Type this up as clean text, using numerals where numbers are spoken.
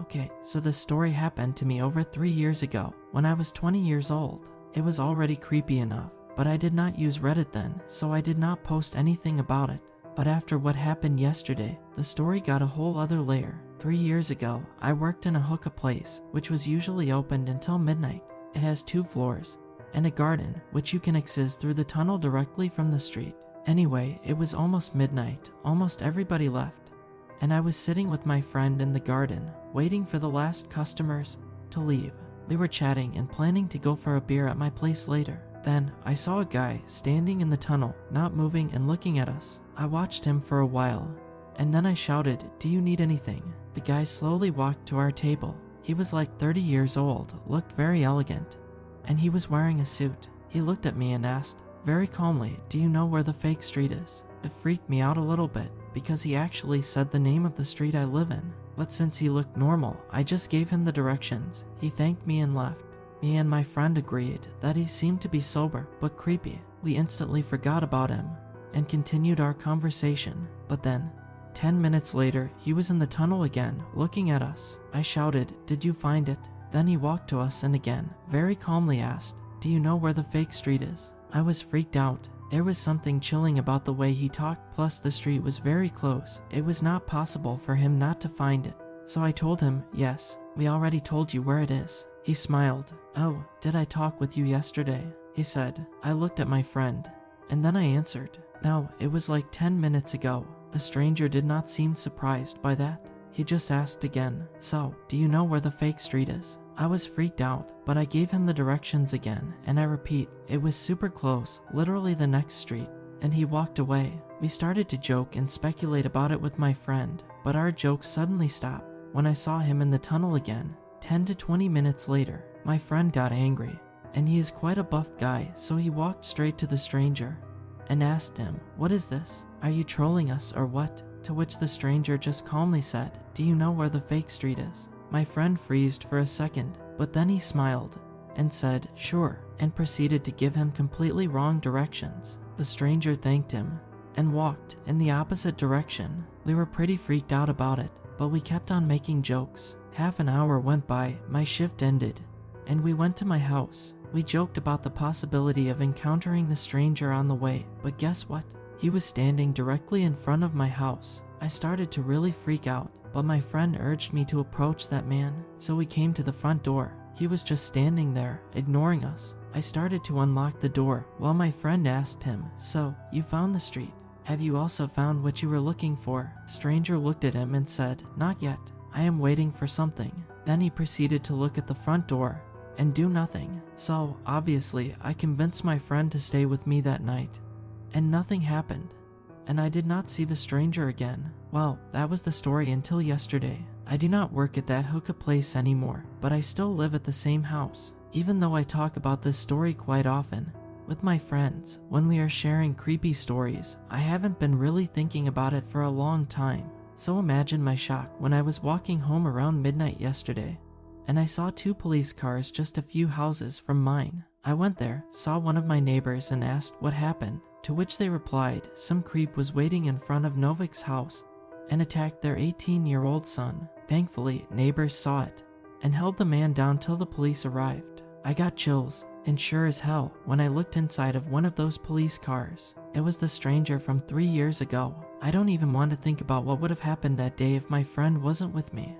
Okay, so this story happened to me over 3 years ago, when I was 20 years old. It was already creepy enough, but I did not use Reddit then, so I did not post anything about it. But after what happened yesterday, the story got a whole other layer. 3 years ago, I worked in a hookah place, which was usually opened until midnight. It has 2 floors, and a garden, which you can access through the tunnel directly from the street. Anyway, it was almost midnight, almost everybody left, and I was sitting with my friend in the garden, waiting for the last customers to leave. We were chatting and planning to go for a beer at my place later. Then, I saw a guy standing in the tunnel, not moving and looking at us. I watched him for a while, and then I shouted, "Do you need anything?" The guy slowly walked to our table. He was like 30 years old, looked very elegant, and he was wearing a suit. He looked at me and asked, very calmly, "Do you know where the fake street is?" It freaked me out a little bit, because he actually said the name of the street I live in. But since he looked normal, I just gave him the directions. He thanked me and left. Me and my friend agreed that he seemed to be sober, but creepy. We instantly forgot about him, and continued our conversation. But then, 10 minutes later, he was in the tunnel again, looking at us. I shouted, "Did you find it?" Then he walked to us and again, very calmly asked, "Do you know where the fake street is?" I was freaked out. There was something chilling about the way he talked, plus the street was very close. It was not possible for him not to find it. So I told him, "Yes, we already told you where it is." He smiled. "Oh, did I talk with you yesterday?" he said. I looked at my friend, and then I answered, "No, it was like 10 minutes ago." The stranger did not seem surprised by that. He just asked again, "So, do you know where the fake street is?" I was freaked out, but I gave him the directions again, and I repeat, it was super close, literally the next street, and he walked away. We started to joke and speculate about it with my friend, but our joke suddenly stopped when I saw him in the tunnel again. 10 to 20 minutes later, my friend got angry, and he is quite a buff guy, so he walked straight to the stranger and asked him, "What is this? Are you trolling us or what?" To which the stranger just calmly said, "Do you know where the fake street is?" My friend freezed for a second, but then he smiled and said, "Sure," and proceeded to give him completely wrong directions. The stranger thanked him and walked in the opposite direction. We were pretty freaked out about it, but we kept on making jokes. Half an hour went by, my shift ended, and we went to my house. We joked about the possibility of encountering the stranger on the way, but guess what? He was standing directly in front of my house. I started to really freak out, but my friend urged me to approach that man, so we came to the front door. He was just standing there, ignoring us. I started to unlock the door, while my friend asked him, "So, you found the street? Have you also found what you were looking for?" Stranger looked at him and said, "Not yet. I am waiting for something." Then he proceeded to look at the front door and do nothing. So, obviously, I convinced my friend to stay with me that night, and nothing happened, and I did not see the stranger again. Well, that was the story until yesterday. I do not work at that hookah place anymore, but I still live at the same house. Even though I talk about this story quite often with my friends when we are sharing creepy stories, I haven't been really thinking about it for a long time. So imagine my shock when I was walking home around midnight yesterday, and I saw 2 police cars just a few houses from mine. I went there, saw one of my neighbors and asked what happened, to which they replied some creep was waiting in front of Novik's house and attacked their 18-year-old son. Thankfully, neighbors saw it and held the man down till the police arrived. I got chills, and sure as hell, when I looked inside of one of those police cars, it was the stranger from 3 years ago. I don't even want to think about what would have happened that day if my friend wasn't with me.